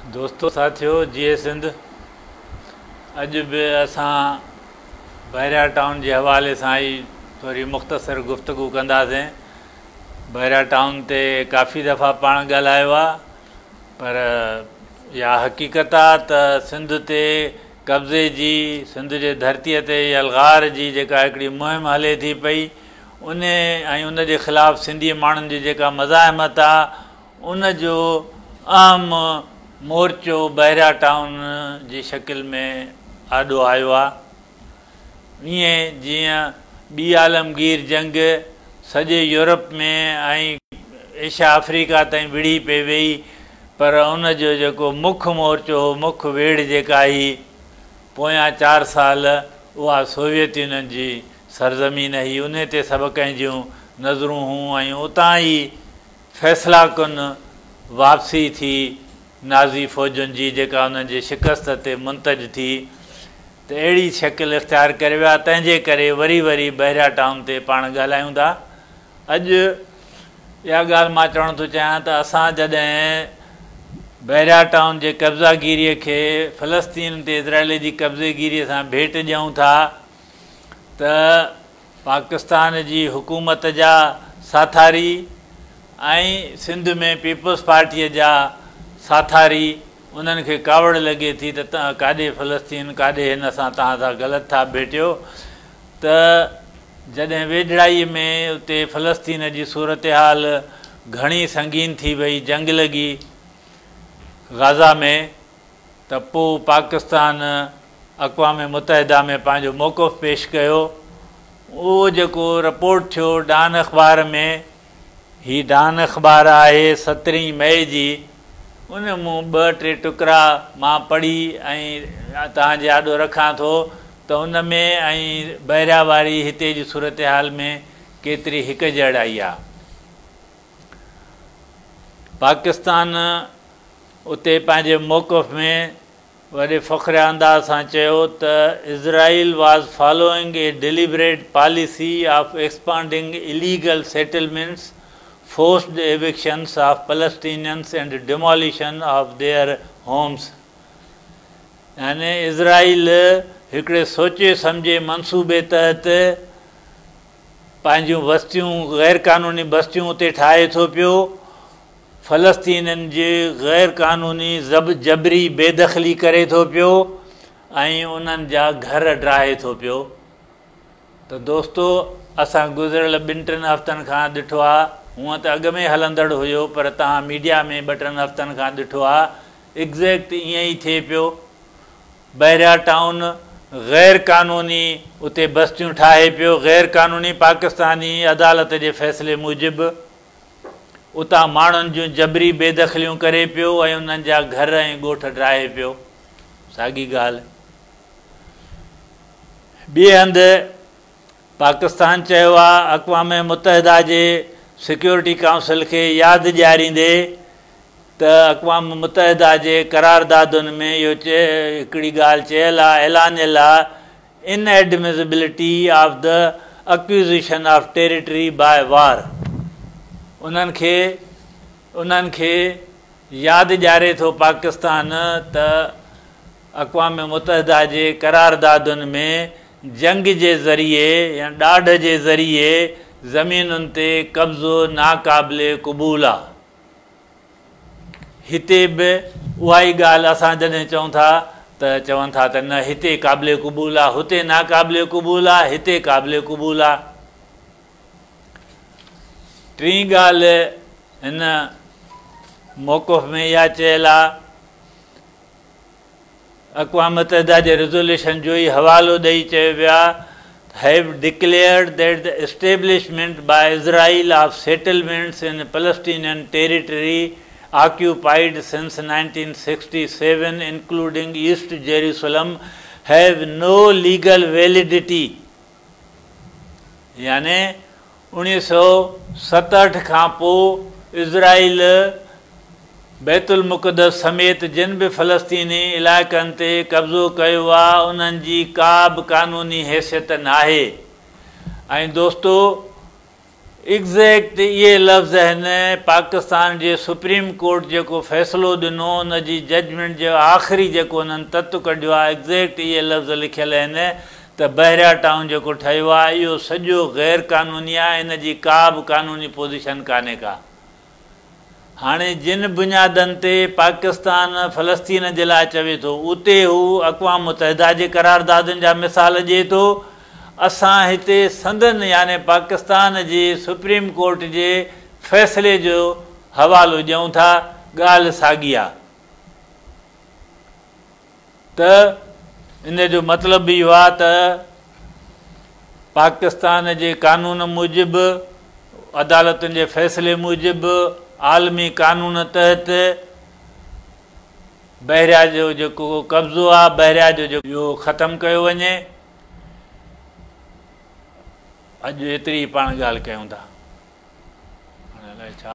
दोस्तों साथियों जीए सिंध अज भी असां बहरिया टाउन के हवाले से ही थोड़ी मुख्तसर गुफ्तगू कंदासीं। बहरिया टाउन ते काफ़ी दफ़ा पाण ॻाल्हायो आहे, पर या हक़ीक़त आहे त सिंध ते कब्ज़े जी, सिंध जे धरतीअ ते यलगार जी जेका हिकिड़ी मुहिम हले थी पई उन ऐं उन जे ख़िलाफ़ु सिंधी माण्हुनि जी जेका मज़ाहिमत आहे उन जो अहम मोर्चो बहरिया टाउन जी शकिल में आॾो आयो आहे। ईअं जीअं ॿी आलमगीर जंग सॼे यूरोप में ऐं एशिया अफ्रीका ताईं विढ़ी पई वई, पर उन जो जेको मुख्य मोर्चो हो, मुख्य वेड़ जेका ही पोयां 4 साल उहा सोवियत यूनियन जी सरज़मीन ही, उन ते सभु कंहिंजियूं नज़रूं हुयूं ऐं उतां ई फ़ैसिला कुन वापसी थी नाज़ी फ़ौजुनि जी जेका उन्हनि जी शिकस्त ते मुंतज थी। त अहिड़ी शकिल इख़्तियार करे विया, तंहिंजे करे वरी बहरिया टाउन ते पाण ॻाल्हायूं था। अॼु इहा ॻाल्हि मां चवणु थो चाहियां त असां जॾहिं बहरिया टाउन जे कब्ज़ागिरीअ खे फ़लस्तीन ते इज़राइल जी कब्ज़ेगिरीअ सां भेट ॾियूं था त पाकिस्तान जी हुकूमत जा साथारी ऐं सिंध में पीपल्स पार्टीअ जा साथारी उन्हनि खे कावड़ लॻे थी त तव्हां काॾे फ़लस्तीन काॾे हिन सां तव्हां सां ग़लति था भेटियो। त जॾहिं वेझड़ाईअ में उते फ़लस्तीन जी सूरत हाल घणी संगीन थी वई, जंग लॻी गाज़ा में, त पोइ पाकिस्तान अक़वाम मुतहिदा में पंहिंजो मौक़िफ़ पेश कयो। उहो जेको रिपोर्ट थियो डान अख़बार में, ही डान अख़बार आहे 17 मई जी, उन मूं 2-3 टुकड़ा मां पढ़ी ऐं तव्हांजे आॾो रखां थो त उन में ऐं बहरिया वारी हिते जी सूरत हाल में केतिरी हिकजड़ आई आहे। पाकिस्तान उते पंहिंजे मौक़िफ़ में वॾे फ़ख्र अंदाज़ सां चयो त इज़राइल वाज़ following A deliberate policy of expanding illegal settlements, forced evictions of Palestinians and demolition of their homes। यानी इज़राइल हिकिड़े सोचे सम्झे मंसूबे तहत पंहिंजूं बस्तियूं, ग़ैर क़ानूनी बस्तियूं उते ठाहे थो पियो, फ़लस्तीननि जे ग़ैर क़ानूनी जबरी बेदख़ली करे थो पियो ऐं उन्हनि जा घर ड्राहे थो पियो। त दोस्तो असां गुज़िरियल 2-3 हफ़्तनि खां ॾिठो आहे, हूअं त अॻु में हलंदड़ हुयो पर तव्हां मीडिया में 2-3 हफ़्तनि खां ॾिठो आहे, एग्ज़ैक्ट ईअं ई थिए पियो। बहरिया टाउन ग़ैर क़ानूनी उते बस्तियूं ठाहे पियो, ग़ैर क़ानूनी पाकिस्तानी अदालत जे फ़ैसिले मूजिबि उतां माण्हुनि जूं जबरी बेदख़लियूं करे पियो ऐं उन्हनि जा घर ऐं ॻोठ ड्राहे पियो। साॻी ॻाल्हि ॿिए हंधि पाकिस्तान चयो आहे अक़वाम मुतहिदा जे सिक्योरिटी काउंसिल खे यादि ॾियारींदे त अक़वाम मुतहिदा जे करारदादुनि में इहो हिकिड़ी ॻाल्हि चयल आहे, ऐलानियल आहे, inadmissibility of the acquisition of territory by war. उन्हनि खे यादि ॾियारे थो पाकिस्तान त अक़वाम मुतहिदा जे करारदादुनि में जंग जे ज़रिए या ॾाढ जे ज़रिए ज़मीनुनि ते कब्ज़ो नाक़ाबिले क़बूल आहे। हिते बि उहा ई ॻाल्हि असां जॾहिं चऊं था त चवनि था त न हिते क़ाबिले क़बूल आहे, हुते नाक़ाबिले क़बूल आहे, हिते क़ाबिले क़बूल आहे। टीं ॻाल्हि हिन मौक़िफ़ में इहा चयल आहे, अक़वाम मुतहिदा जे रिज़ोल्यूशन जो ई हवालो ॾेई चयो वियो आहे, have declared that the establishment by Israel of settlements in Palestinian territory occupied since 1967, including East Jerusalem, have no legal validity। यानी 1967 खां पोइ इज़राइल बैतुल मुक़दस समेत जिन बि फ़लस्तीनी इलाइक़नि ते कब्ज़ो कयो आहे उन्हनि जी का बि क़ानूनी हैसियत नाहे। ऐं दोस्तो एग्ज़ैक्ट इहे लफ़्ज़ आहिनि पाकिस्तान जे सुप्रीम कोर्ट जेको फ़ैसिलो ॾिनो उन जी जजमेंट जो आख़िरी जेको उन्हनि तत्व कढियो आहे एग्ज़ैक्ट इहे लफ़्ज़ लिखियल आहिनि त बहिरिया टाउन जेको ठहियो आहे इहो सॼो ग़ैर क़ानूनी आहे, इन जी का बि क़ानूनी पोज़ीशन कान्हे का। हाणे जिन बुनियादनि ते पाकिस्तान फ़लस्तीन जे लाइ चवे थो उते हू अक़वाम मुतहिदा जे करारदादनि जा मिसाल ॾिए थो। असां हिते संदनि याने पाकिस्तान जे सुप्रीम कोर्ट जे फ़ैसिले जो हवालो ॾियूं था। ॻाल्हि साॻी आहे त इन जो मतिलबु इहो आहे त पाकिस्तान जे क़ानून मूजिबि अदालतुनि जे फ़ैसिले मूजिबि आलमी क़ानून तहत बहिरिया जो जेको कब्ज़ो आहे बहिरिया जो जेको इहो ख़तमु कयो वञे। अॼु एतिरी पाण ॻाल्हि कयूं था।